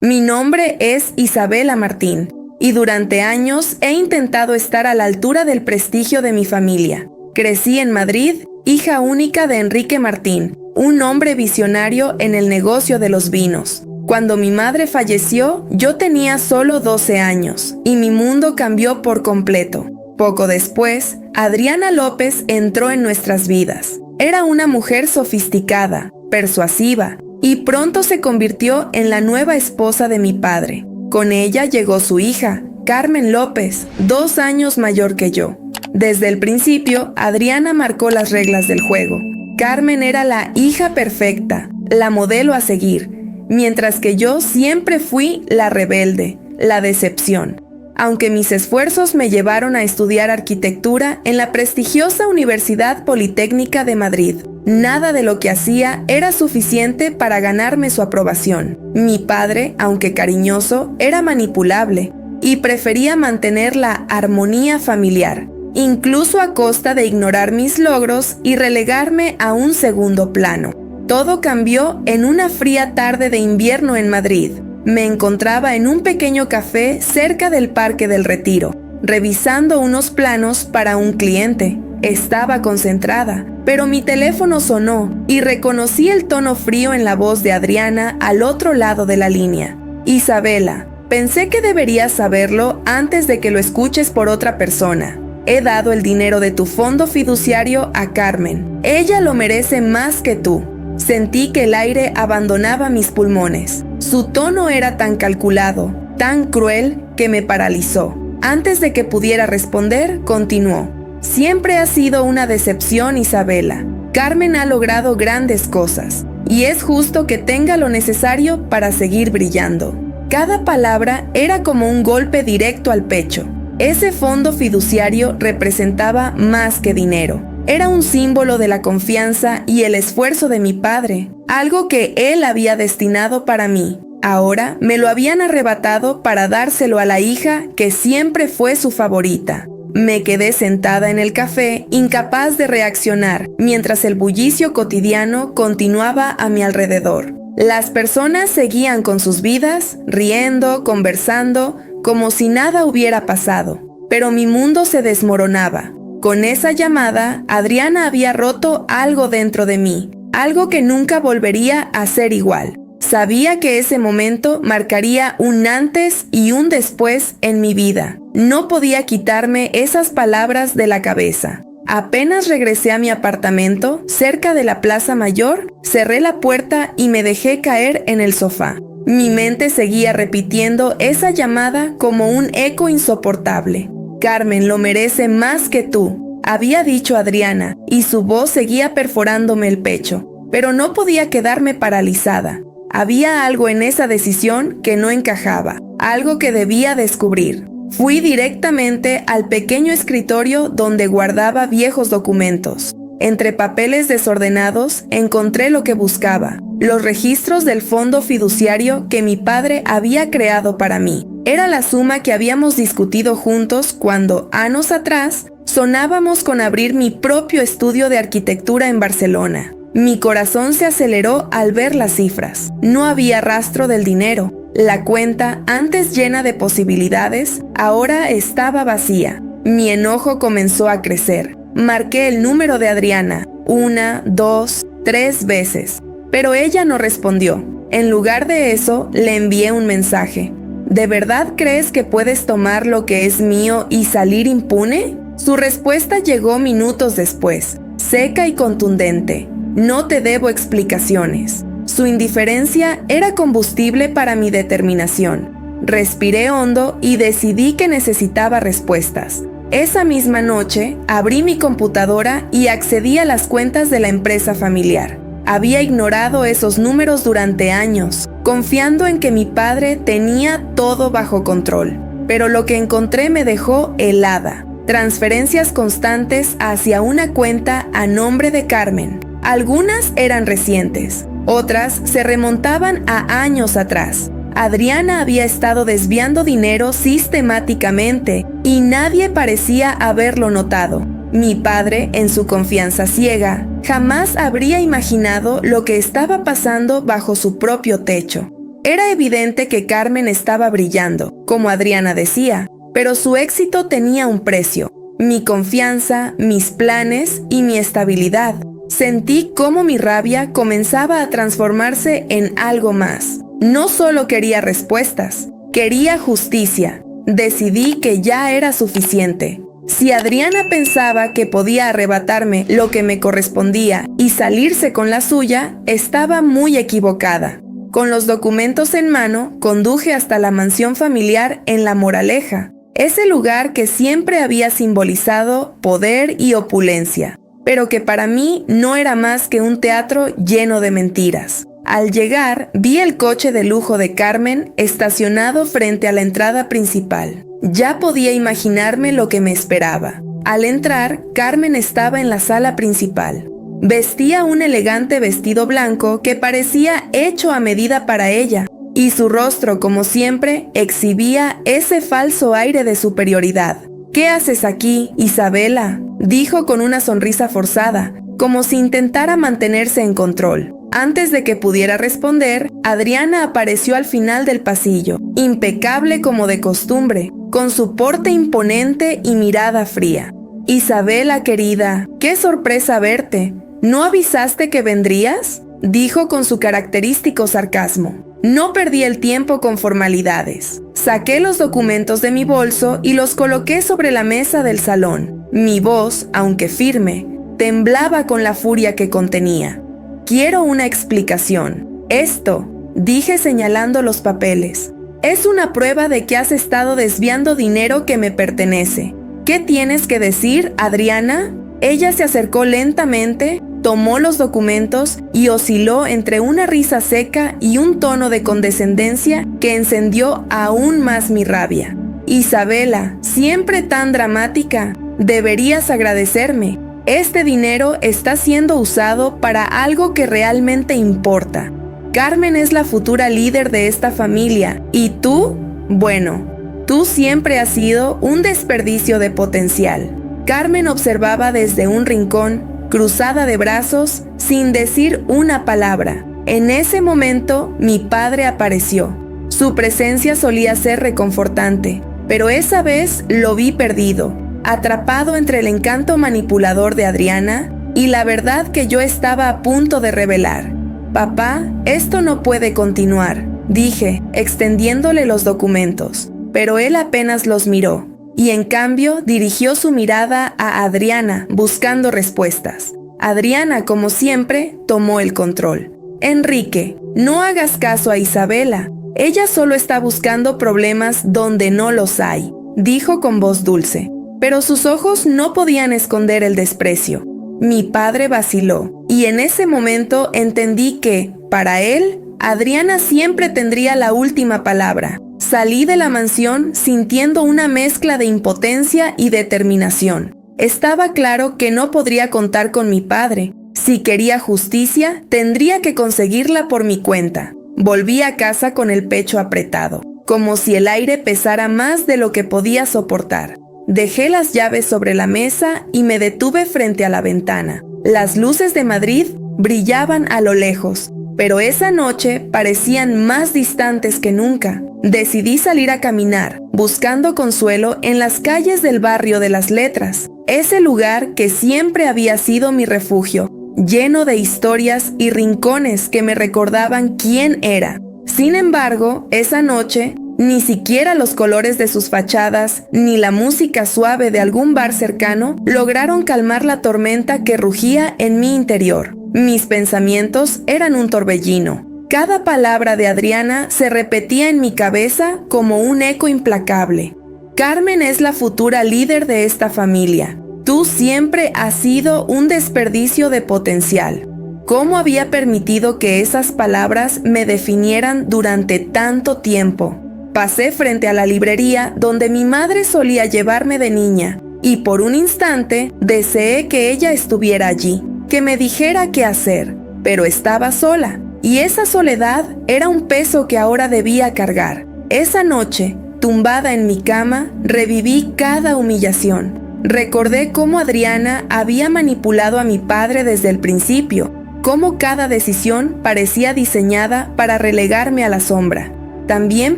Mi nombre es Isabela Martín y durante años he intentado estar a la altura del prestigio de mi familia. Crecí en Madrid, hija única de Enrique Martín, un hombre visionario en el negocio de los vinos. Cuando mi madre falleció, yo tenía solo 12 años y mi mundo cambió por completo. Poco después, Adriana López entró en nuestras vidas. Era una mujer sofisticada, persuasiva, y pronto se convirtió en la nueva esposa de mi padre. Con ella llegó su hija, Carmen López, 2 años mayor que yo. Desde el principio, Adriana marcó las reglas del juego. Carmen era la hija perfecta, la modelo a seguir, mientras que yo siempre fui la rebelde, la decepción. Aunque mis esfuerzos me llevaron a estudiar arquitectura en la prestigiosa Universidad Politécnica de Madrid, nada de lo que hacía era suficiente para ganarme su aprobación. Mi padre, aunque cariñoso, era manipulable y prefería mantener la armonía familiar, incluso a costa de ignorar mis logros y relegarme a un segundo plano. Todo cambió en una fría tarde de invierno en Madrid. Me encontraba en un pequeño café cerca del Parque del Retiro, revisando unos planos para un cliente. Estaba concentrada, pero mi teléfono sonó y reconocí el tono frío en la voz de Adriana al otro lado de la línea. Isabela, pensé que deberías saberlo antes de que lo escuches por otra persona. He dado el dinero de tu fondo fiduciario a Carmen. Ella lo merece más que tú. Sentí que el aire abandonaba mis pulmones. Su tono era tan calculado, tan cruel, que me paralizó. Antes de que pudiera responder, continuó. Siempre ha sido una decepción, Isabela. Carmen ha logrado grandes cosas, y es justo que tenga lo necesario para seguir brillando. Cada palabra era como un golpe directo al pecho. Ese fondo fiduciario representaba más que dinero. Era un símbolo de la confianza y el esfuerzo de mi padre, algo que él había destinado para mí. Ahora me lo habían arrebatado para dárselo a la hija que siempre fue su favorita. Me quedé sentada en el café, incapaz de reaccionar, mientras el bullicio cotidiano continuaba a mi alrededor. Las personas seguían con sus vidas, riendo, conversando, como si nada hubiera pasado. Pero mi mundo se desmoronaba. Con esa llamada, Adriana había roto algo dentro de mí, algo que nunca volvería a ser igual. Sabía que ese momento marcaría un antes y un después en mi vida. No podía quitarme esas palabras de la cabeza. Apenas regresé a mi apartamento, cerca de la Plaza Mayor, cerré la puerta y me dejé caer en el sofá. Mi mente seguía repitiendo esa llamada como un eco insoportable. Carmen lo merece más que tú, había dicho Adriana, y su voz seguía perforándome el pecho. Pero no podía quedarme paralizada. Había algo en esa decisión que no encajaba, algo que debía descubrir. Fui directamente al pequeño escritorio donde guardaba viejos documentos. Entre papeles desordenados encontré lo que buscaba, los registros del fondo fiduciario que mi padre había creado para mí. Era la suma que habíamos discutido juntos cuando, años atrás, soñábamos con abrir mi propio estudio de arquitectura en Barcelona. Mi corazón se aceleró al ver las cifras. No había rastro del dinero. La cuenta, antes llena de posibilidades, ahora estaba vacía. Mi enojo comenzó a crecer. Marqué el número de Adriana 1, 2, 3 veces, pero ella no respondió. En lugar de eso, le envié un mensaje. ¿De verdad crees que puedes tomar lo que es mío y salir impune? Su respuesta llegó minutos después, seca y contundente. No te debo explicaciones. Su indiferencia era combustible para mi determinación. Respiré hondo y decidí que necesitaba respuestas. Esa misma noche, abrí mi computadora y accedí a las cuentas de la empresa familiar. Había ignorado esos números durante años, confiando en que mi padre tenía todo bajo control. Pero lo que encontré me dejó helada. Transferencias constantes hacia una cuenta a nombre de Carmen. Algunas eran recientes, otras se remontaban a años atrás. Adriana había estado desviando dinero sistemáticamente y nadie parecía haberlo notado. Mi padre, en su confianza ciega, jamás habría imaginado lo que estaba pasando bajo su propio techo. Era evidente que Carmen estaba brillando, como Adriana decía, pero su éxito tenía un precio: mi confianza, mis planes y mi estabilidad. Sentí cómo mi rabia comenzaba a transformarse en algo más. No solo quería respuestas, quería justicia. Decidí que ya era suficiente. Si Adriana pensaba que podía arrebatarme lo que me correspondía y salirse con la suya, estaba muy equivocada. Con los documentos en mano, conduje hasta la mansión familiar en La Moraleja, ese lugar que siempre había simbolizado poder y opulencia, pero que para mí no era más que un teatro lleno de mentiras. Al llegar, vi el coche de lujo de Carmen estacionado frente a la entrada principal. Ya podía imaginarme lo que me esperaba. Al entrar, Carmen estaba en la sala principal. Vestía un elegante vestido blanco que parecía hecho a medida para ella, y su rostro, como siempre, exhibía ese falso aire de superioridad. «¿Qué haces aquí, Isabela?», dijo con una sonrisa forzada, como si intentara mantenerse en control. Antes de que pudiera responder, Adriana apareció al final del pasillo, impecable como de costumbre, con su porte imponente y mirada fría. «Isabela, querida, qué sorpresa verte. ¿No avisaste que vendrías?», dijo con su característico sarcasmo. No perdí el tiempo con formalidades. Saqué los documentos de mi bolso y los coloqué sobre la mesa del salón. Mi voz, aunque firme, temblaba con la furia que contenía. «Quiero una explicación. Esto», dije señalando los papeles, «es una prueba de que has estado desviando dinero que me pertenece. ¿Qué tienes que decir, Adriana?». Ella se acercó lentamente, tomó los documentos y osciló entre una risa seca y un tono de condescendencia que encendió aún más mi rabia. «Isabela, siempre tan dramática, deberías agradecerme. Este dinero está siendo usado para algo que realmente importa. Carmen es la futura líder de esta familia y tú, bueno, tú siempre has sido un desperdicio de potencial». Carmen observaba desde un rincón, cruzada de brazos, sin decir una palabra. En ese momento, mi padre apareció. Su presencia solía ser reconfortante, pero esa vez lo vi perdido, atrapado entre el encanto manipulador de Adriana y la verdad que yo estaba a punto de revelar. «Papá, esto no puede continuar», dije, extendiéndole los documentos, pero él apenas los miró. Y en cambio dirigió su mirada a Adriana buscando respuestas. Adriana, como siempre, tomó el control. «Enrique, no hagas caso a Isabela. Ella solo está buscando problemas donde no los hay», dijo con voz dulce. Pero sus ojos no podían esconder el desprecio. Mi padre vaciló, y en ese momento entendí que, para él, Adriana siempre tendría la última palabra. Salí de la mansión sintiendo una mezcla de impotencia y determinación. Estaba claro que no podría contar con mi padre. Si quería justicia, tendría que conseguirla por mi cuenta. Volví a casa con el pecho apretado, como si el aire pesara más de lo que podía soportar. Dejé las llaves sobre la mesa y me detuve frente a la ventana. Las luces de Madrid brillaban a lo lejos, pero esa noche parecían más distantes que nunca. Decidí salir a caminar, buscando consuelo en las calles del barrio de las Letras, ese lugar que siempre había sido mi refugio, lleno de historias y rincones que me recordaban quién era. Sin embargo, esa noche, ni siquiera los colores de sus fachadas, ni la música suave de algún bar cercano lograron calmar la tormenta que rugía en mi interior. Mis pensamientos eran un torbellino. Cada palabra de Adriana se repetía en mi cabeza como un eco implacable. «Carmen es la futura líder de esta familia. Tú siempre has sido un desperdicio de potencial». ¿Cómo había permitido que esas palabras me definieran durante tanto tiempo? Pasé frente a la librería donde mi madre solía llevarme de niña, y por un instante deseé que ella estuviera allí, que me dijera qué hacer, pero estaba sola. Y esa soledad era un peso que ahora debía cargar. Esa noche, tumbada en mi cama, reviví cada humillación. Recordé cómo Adriana había manipulado a mi padre desde el principio, cómo cada decisión parecía diseñada para relegarme a la sombra. También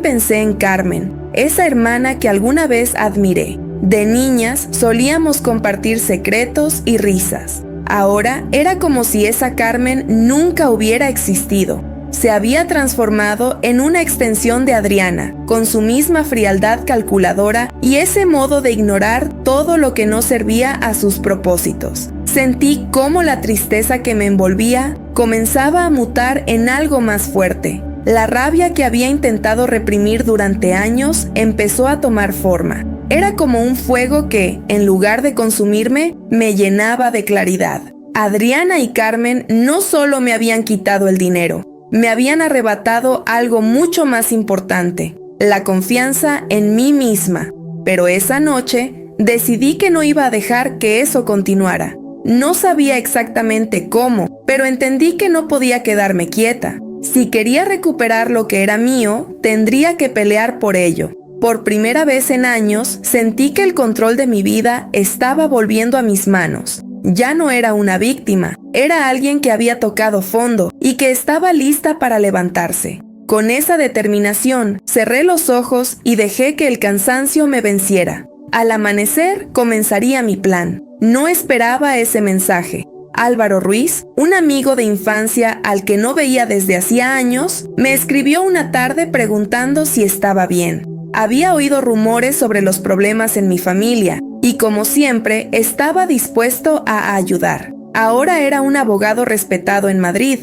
pensé en Carmen, esa hermana que alguna vez admiré. De niñas solíamos compartir secretos y risas. Ahora era como si esa Carmen nunca hubiera existido. Se había transformado en una extensión de Adriana, con su misma frialdad calculadora y ese modo de ignorar todo lo que no servía a sus propósitos. Sentí cómo la tristeza que me envolvía comenzaba a mutar en algo más fuerte. La rabia que había intentado reprimir durante años empezó a tomar forma. Era como un fuego que, en lugar de consumirme, me llenaba de claridad. Adriana y Carmen no solo me habían quitado el dinero, me habían arrebatado algo mucho más importante, la confianza en mí misma. Pero esa noche decidí que no iba a dejar que eso continuara. No sabía exactamente cómo, pero entendí que no podía quedarme quieta. Si quería recuperar lo que era mío, tendría que pelear por ello. Por primera vez en años, sentí que el control de mi vida estaba volviendo a mis manos. Ya no era una víctima, era alguien que había tocado fondo y que estaba lista para levantarse. Con esa determinación, cerré los ojos y dejé que el cansancio me venciera. Al amanecer, comenzaría mi plan. No esperaba ese mensaje. Álvaro Ruiz, un amigo de infancia al que no veía desde hacía años, me escribió una tarde preguntando si estaba bien. Había oído rumores sobre los problemas en mi familia y, como siempre, estaba dispuesto a ayudar. Ahora era un abogado respetado en Madrid,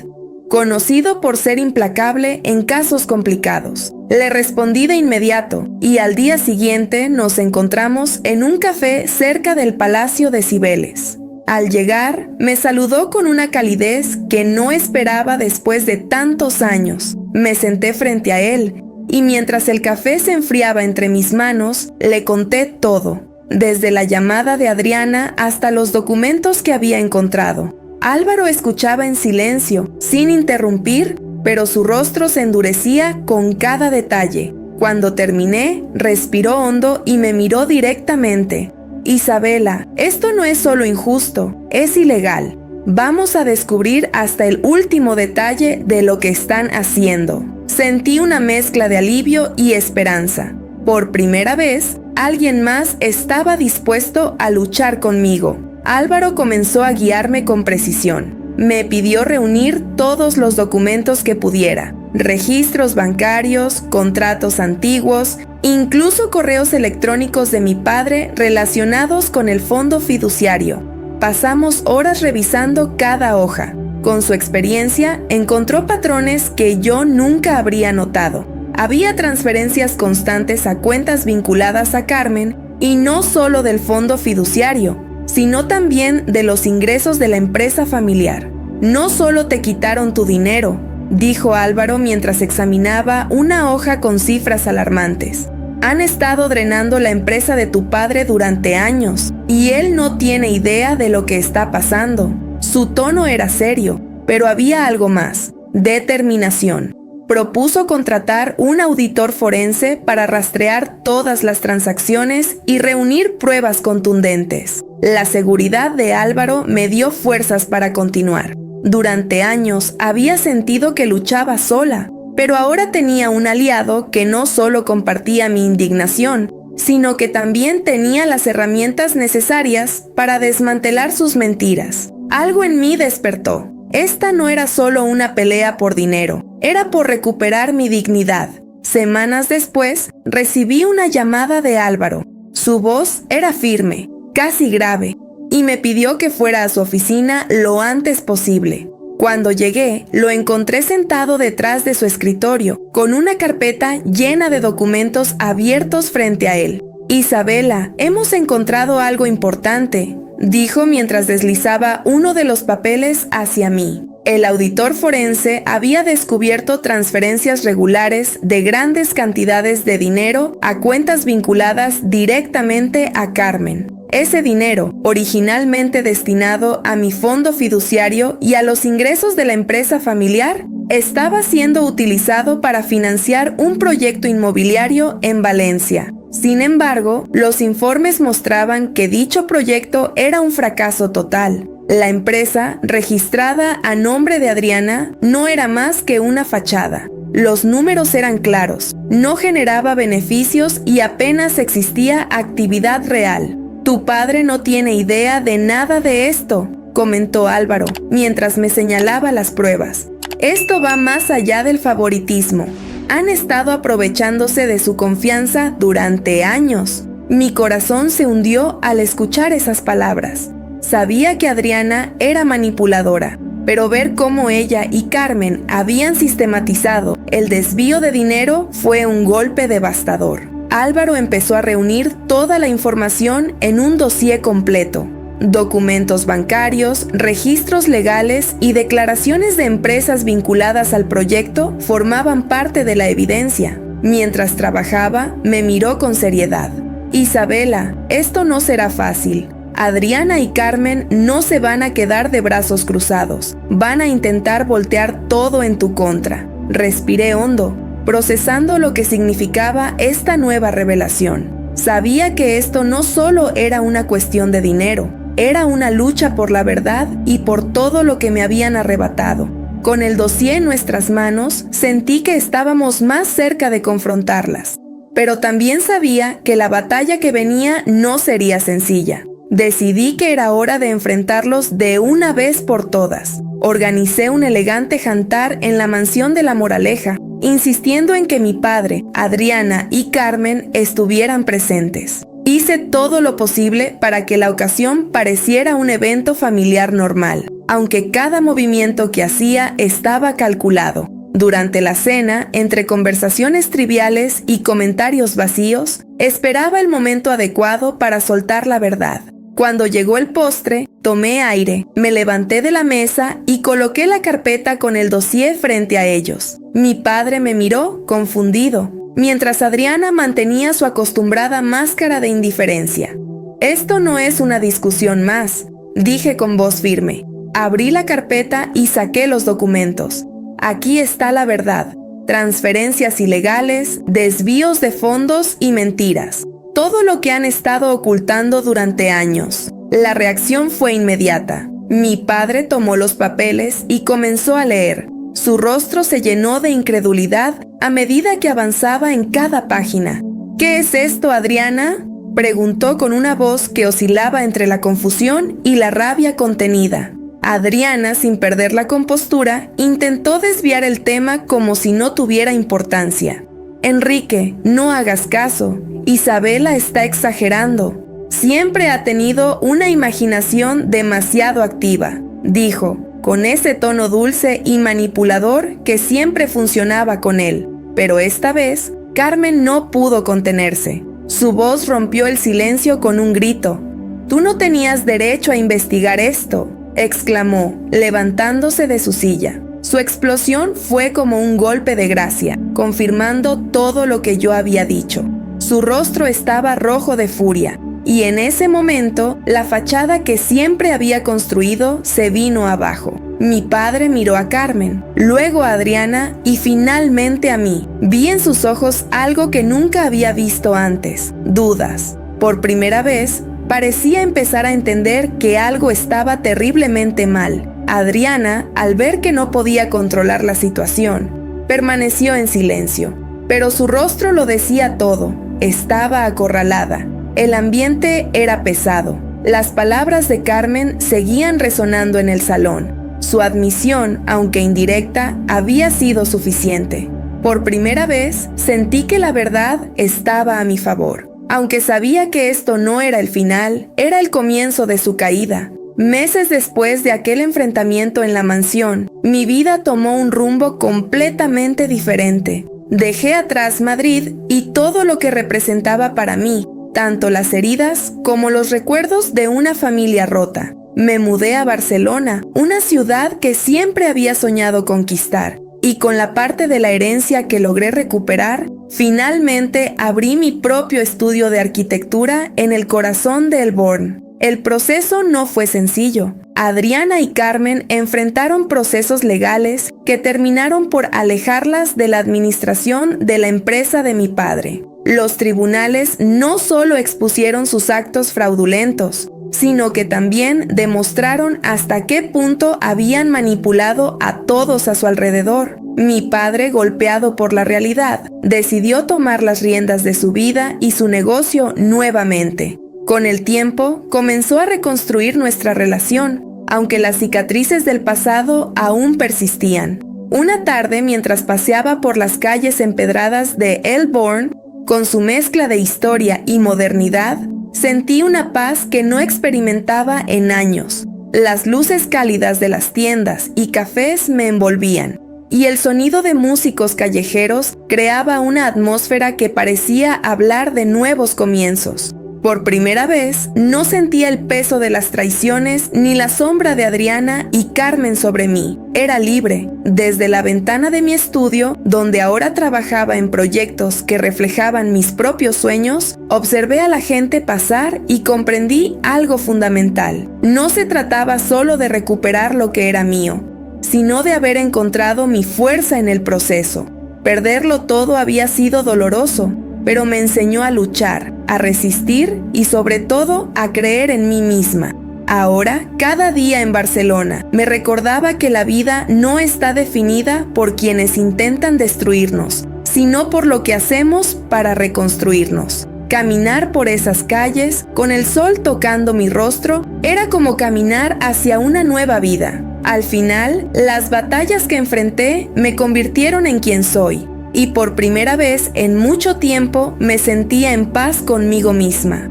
conocido por ser implacable en casos complicados. Le respondí de inmediato y al día siguiente nos encontramos en un café cerca del Palacio de Cibeles. Al llegar, me saludó con una calidez que no esperaba después de tantos años. Me senté frente a él y mientras el café se enfriaba entre mis manos, le conté todo, desde la llamada de Adriana hasta los documentos que había encontrado. Álvaro escuchaba en silencio, sin interrumpir, pero su rostro se endurecía con cada detalle. Cuando terminé, respiró hondo y me miró directamente. Isabela, esto no es solo injusto, es ilegal. Vamos a descubrir hasta el último detalle de lo que están haciendo. Sentí una mezcla de alivio y esperanza. Por primera vez, alguien más estaba dispuesto a luchar conmigo. Álvaro comenzó a guiarme con precisión. Me pidió reunir todos los documentos que pudiera, registros bancarios, contratos antiguos, incluso correos electrónicos de mi padre relacionados con el fondo fiduciario. Pasamos horas revisando cada hoja. Con su experiencia, encontró patrones que yo nunca habría notado. Había transferencias constantes a cuentas vinculadas a Carmen, y no solo del fondo fiduciario, sino también de los ingresos de la empresa familiar. No solo te quitaron tu dinero, dijo Álvaro mientras examinaba una hoja con cifras alarmantes. Han estado drenando la empresa de tu padre durante años, y él no tiene idea de lo que está pasando. Su tono era serio, pero había algo más: determinación. Propuso contratar un auditor forense para rastrear todas las transacciones y reunir pruebas contundentes. La seguridad de Álvaro me dio fuerzas para continuar. Durante años había sentido que luchaba sola, pero ahora tenía un aliado que no solo compartía mi indignación, sino que también tenía las herramientas necesarias para desmantelar sus mentiras. Algo en mí despertó. Esta no era solo una pelea por dinero, era por recuperar mi dignidad. Semanas después, recibí una llamada de Álvaro. Su voz era firme, casi grave, y me pidió que fuera a su oficina lo antes posible. Cuando llegué, lo encontré sentado detrás de su escritorio, con una carpeta llena de documentos abiertos frente a él. Isabela, hemos encontrado algo importante, dijo mientras deslizaba uno de los papeles hacia mí. El auditor forense había descubierto transferencias regulares de grandes cantidades de dinero a cuentas vinculadas directamente a Carmen. Ese dinero, originalmente destinado a mi fondo fiduciario y a los ingresos de la empresa familiar, estaba siendo utilizado para financiar un proyecto inmobiliario en Valencia. Sin embargo, los informes mostraban que dicho proyecto era un fracaso total. La empresa, registrada a nombre de Adriana, no era más que una fachada. Los números eran claros, no generaba beneficios y apenas existía actividad real. Tu padre no tiene idea de nada de esto, comentó Álvaro, mientras me señalaba las pruebas. Esto va más allá del favoritismo. Han estado aprovechándose de su confianza durante años. Mi corazón se hundió al escuchar esas palabras. Sabía que Adriana era manipuladora, pero ver cómo ella y Carmen habían sistematizado el desvío de dinero fue un golpe devastador. Álvaro empezó a reunir toda la información en un dossier completo. Documentos bancarios, registros legales y declaraciones de empresas vinculadas al proyecto formaban parte de la evidencia. Mientras trabajaba, me miró con seriedad. Isabela, esto no será fácil. Adriana y Carmen no se van a quedar de brazos cruzados. Van a intentar voltear todo en tu contra. Respiré hondo, procesando lo que significaba esta nueva revelación. Sabía que esto no solo era una cuestión de dinero, era una lucha por la verdad y por todo lo que me habían arrebatado. Con el dossier en nuestras manos, sentí que estábamos más cerca de confrontarlas. Pero también sabía que la batalla que venía no sería sencilla. Decidí que era hora de enfrentarlos de una vez por todas. Organicé un elegante jantar en la mansión de La Moraleja, insistiendo en que mi padre, Adriana y Carmen estuvieran presentes. Hice todo lo posible para que la ocasión pareciera un evento familiar normal, aunque cada movimiento que hacía estaba calculado. Durante la cena, entre conversaciones triviales y comentarios vacíos, esperaba el momento adecuado para soltar la verdad. Cuando llegó el postre, tomé aire, me levanté de la mesa y coloqué la carpeta con el dossier frente a ellos. Mi padre me miró, confundido, mientras Adriana mantenía su acostumbrada máscara de indiferencia. Esto no es una discusión más, dije con voz firme. Abrí la carpeta y saqué los documentos. Aquí está la verdad: transferencias ilegales, desvíos de fondos y mentiras. Todo lo que han estado ocultando durante años. La reacción fue inmediata. Mi padre tomó los papeles y comenzó a leer. Su rostro se llenó de incredulidad a medida que avanzaba en cada página. ¿Qué es esto, Adriana?, preguntó con una voz que oscilaba entre la confusión y la rabia contenida. Adriana, sin perder la compostura, intentó desviar el tema como si no tuviera importancia. Enrique, no hagas caso. Isabela está exagerando. Siempre ha tenido una imaginación demasiado activa, dijo, con ese tono dulce y manipulador que siempre funcionaba con él. Pero esta vez, Carmen no pudo contenerse. Su voz rompió el silencio con un grito. «Tú no tenías derecho a investigar esto», exclamó, levantándose de su silla. Su explosión fue como un golpe de gracia, confirmando todo lo que yo había dicho. Su rostro estaba rojo de furia, y en ese momento, la fachada que siempre había construido se vino abajo. Mi padre miró a Carmen, luego a Adriana y finalmente a mí. Vi en sus ojos algo que nunca había visto antes: dudas. Por primera vez, parecía empezar a entender que algo estaba terriblemente mal. Adriana, al ver que no podía controlar la situación, permaneció en silencio, pero su rostro lo decía todo. Estaba acorralada. El ambiente era pesado. Las palabras de Carmen seguían resonando en el salón. Su admisión, aunque indirecta, había sido suficiente. Por primera vez, sentí que la verdad estaba a mi favor. Aunque sabía que esto no era el final, era el comienzo de su caída. Meses después de aquel enfrentamiento en la mansión, mi vida tomó un rumbo completamente diferente. Dejé atrás Madrid y todo lo que representaba para mí, tanto las heridas como los recuerdos de una familia rota. Me mudé a Barcelona, una ciudad que siempre había soñado conquistar, y con la parte de la herencia que logré recuperar, finalmente abrí mi propio estudio de arquitectura en el corazón de El Born. El proceso no fue sencillo. Adriana y Carmen enfrentaron procesos legales que terminaron por alejarlas de la administración de la empresa de mi padre. Los tribunales no solo expusieron sus actos fraudulentos, sino que también demostraron hasta qué punto habían manipulado a todos a su alrededor. Mi padre, golpeado por la realidad, decidió tomar las riendas de su vida y su negocio nuevamente. Con el tiempo, comenzó a reconstruir nuestra relación, aunque las cicatrices del pasado aún persistían. Una tarde, mientras paseaba por las calles empedradas de Elborn, con su mezcla de historia y modernidad, sentí una paz que no experimentaba en años. Las luces cálidas de las tiendas y cafés me envolvían, y el sonido de músicos callejeros creaba una atmósfera que parecía hablar de nuevos comienzos. Por primera vez, no sentía el peso de las traiciones ni la sombra de Adriana y Carmen sobre mí. Era libre. Desde la ventana de mi estudio, donde ahora trabajaba en proyectos que reflejaban mis propios sueños, observé a la gente pasar y comprendí algo fundamental. No se trataba solo de recuperar lo que era mío, sino de haber encontrado mi fuerza en el proceso. Perderlo todo había sido doloroso, pero me enseñó a luchar, a resistir y sobre todo a creer en mí misma. Ahora, cada día en Barcelona, me recordaba que la vida no está definida por quienes intentan destruirnos, sino por lo que hacemos para reconstruirnos. Caminar por esas calles, con el sol tocando mi rostro, era como caminar hacia una nueva vida. Al final, las batallas que enfrenté me convirtieron en quien soy. Y por primera vez en mucho tiempo me sentía en paz conmigo misma.